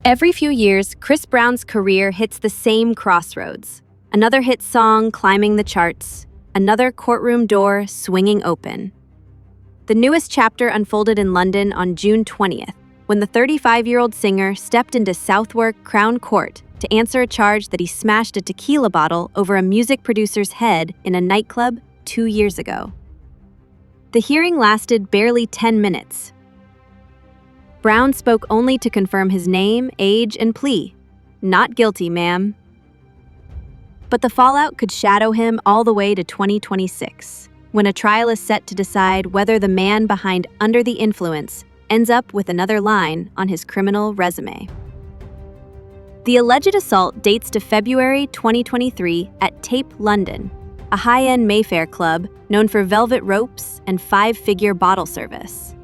Every few years, ChrisBrown's career hits the same crossroads. Another hit song climbing the charts, another courtroom door swinging open. The newest chapter unfolded in London on June 20th, when the 35-year-old singer stepped into Southwark Crown Court to answer a charge that he smashed a tequila bottle over a music producer's head in a nightclub 2 years ago. The hearing lasted barely 10 minutes. Brown spoke only to confirm his name, age, and plea. Not guilty, ma'am. But the fallout could shadow him all the way to 2026, when a trial is set to decide whether the man behind Under the Influence ends up with another line on his criminal resume. The alleged assault dates to February 2023 at Tape London, a high-end Mayfair club known for velvet ropes and five-figure bottle service.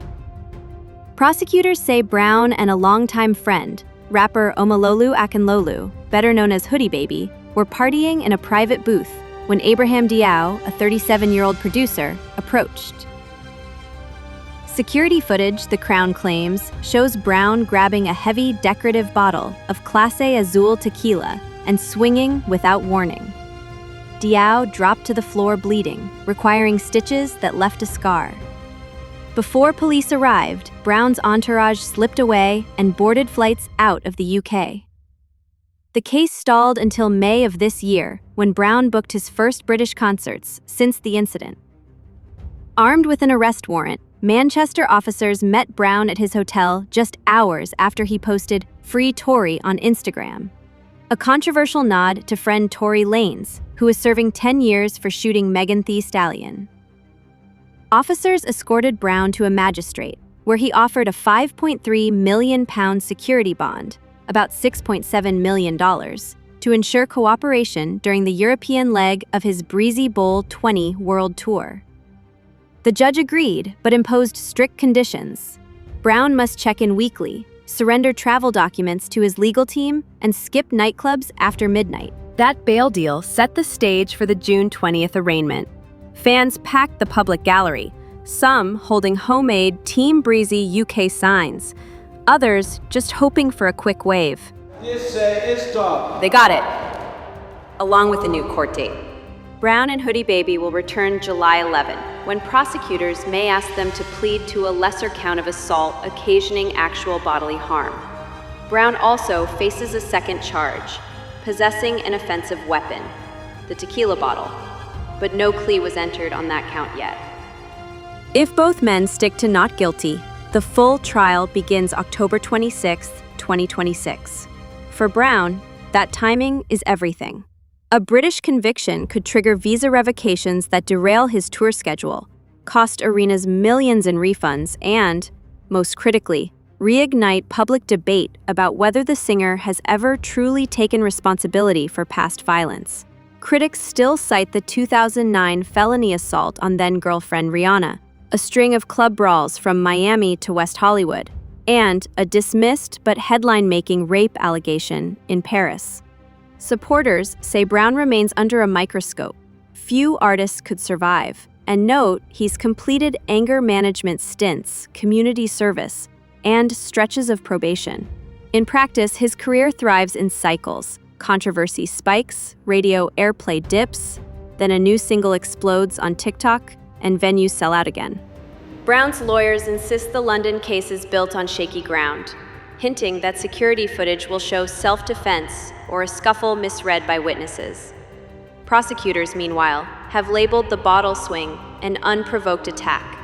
Prosecutors say Brown and a longtime friend, rapper Omololu Akinlolu, better known as Hoodie Baby, were partying in a private booth when Abraham Diaw, a 37-year-old producer, approached. Security footage, the Crown claims, shows Brown grabbing a heavy, decorative bottle of Clase Azul tequila and swinging without warning. Diaw dropped to the floor bleeding, requiring stitches that left a scar. Before police arrived, Brown's entourage slipped away and boarded flights out of the UK. The case stalled until May of this year, when Brown booked his first British concerts since the incident. Armed with an arrest warrant, Manchester officers met Brown at his hotel just hours after he posted "Free Tory" on Instagram, a controversial nod to friend Tory Lanez, who is serving 10 years for shooting Megan Thee Stallion. Officers escorted Brown to a magistrate, where he offered a £5.3 million security bond, about $6.7 million, to ensure cooperation during the European leg of his Breezy Bowl XX World Tour. The judge agreed, but imposed strict conditions. Brown must check in weekly, surrender travel documents to his legal team, and skip nightclubs after midnight. That bail deal set the stage for the June 20th arraignment. Fans packed the public gallery, some holding homemade Team Breezy UK signs, others just hoping for a quick wave. They got it, along with a new court date. Brown and Hoodie Baby will return July 11, when prosecutors may ask them to plead to a lesser count of assault occasioning actual bodily harm. Brown also faces a second charge, possessing an offensive weapon, the tequila bottle, but no plea was entered on that count yet. If both men stick to not guilty, the full trial begins October 26, 2026. For Brown, that timing is everything. A British conviction could trigger visa revocations that derail his tour schedule, cost arenas millions in refunds, and, most critically, reignite public debate about whether the singer has ever truly taken responsibility for past violence. Critics still cite the 2009 felony assault on then-girlfriend Rihanna, a string of club brawls from Miami to West Hollywood, and a dismissed but headline-making rape allegation in Paris. Supporters say Brown remains under a microscope. Few artists could survive, and note he's completed anger management stints, community service, and stretches of probation. In practice, his career thrives in cycles. Controversy spikes, radio airplay dips, then a new single explodes on TikTok, and venues sell out again. Brown's lawyers insist the London case is built on shaky ground, hinting that security footage will show self-defense or a scuffle misread by witnesses. Prosecutors, meanwhile, have labeled the bottle swing an unprovoked attack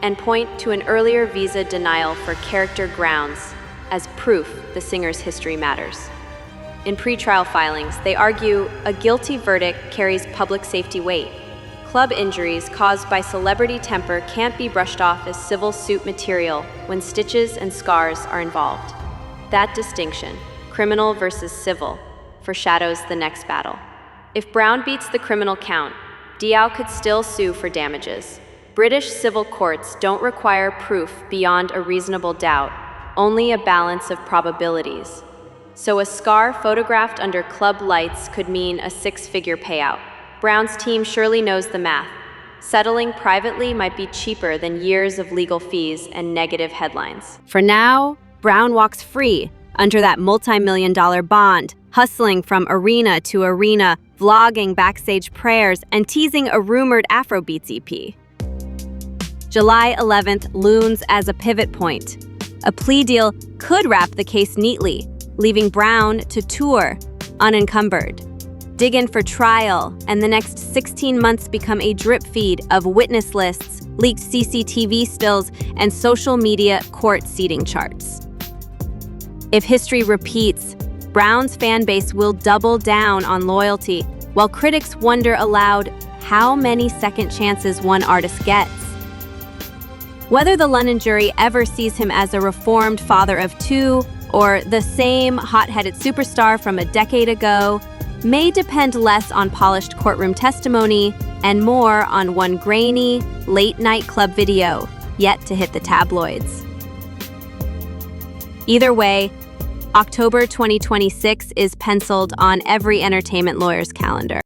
and point to an earlier visa denial for character grounds as proof the singer's history matters. In pretrial filings, they argue a guilty verdict carries public safety weight. Club injuries caused by celebrity temper can't be brushed off as civil suit material when stitches and scars are involved. That distinction, criminal versus civil, foreshadows the next battle. If Brown beats the criminal count, Diaw could still sue for damages. British civil courts don't require proof beyond a reasonable doubt, only a balance of probabilities. So a scar photographed under club lights could mean a six-figure payout. Brown's team surely knows the math. Settling privately might be cheaper than years of legal fees and negative headlines. For now, Brown walks free, under that multi-million-dollar bond, hustling from arena to arena, vlogging backstage prayers, and teasing a rumored Afrobeats EP. July 11th looms as a pivot point. A plea deal could wrap the case neatly, leaving Brown to tour, unencumbered. Dig in for trial, and the next 16 months become a drip feed of witness lists, leaked CCTV stills, and social media court seating charts. If history repeats, Brown's fan base will double down on loyalty, while critics wonder aloud how many second chances one artist gets. Whether the London jury ever sees him as a reformed father of two or the same hot-headed superstar from a decade ago may depend less on polished courtroom testimony and more on one grainy, late-night club video yet to hit the tabloids. Either way, October 2026 is penciled on every entertainment lawyer's calendar.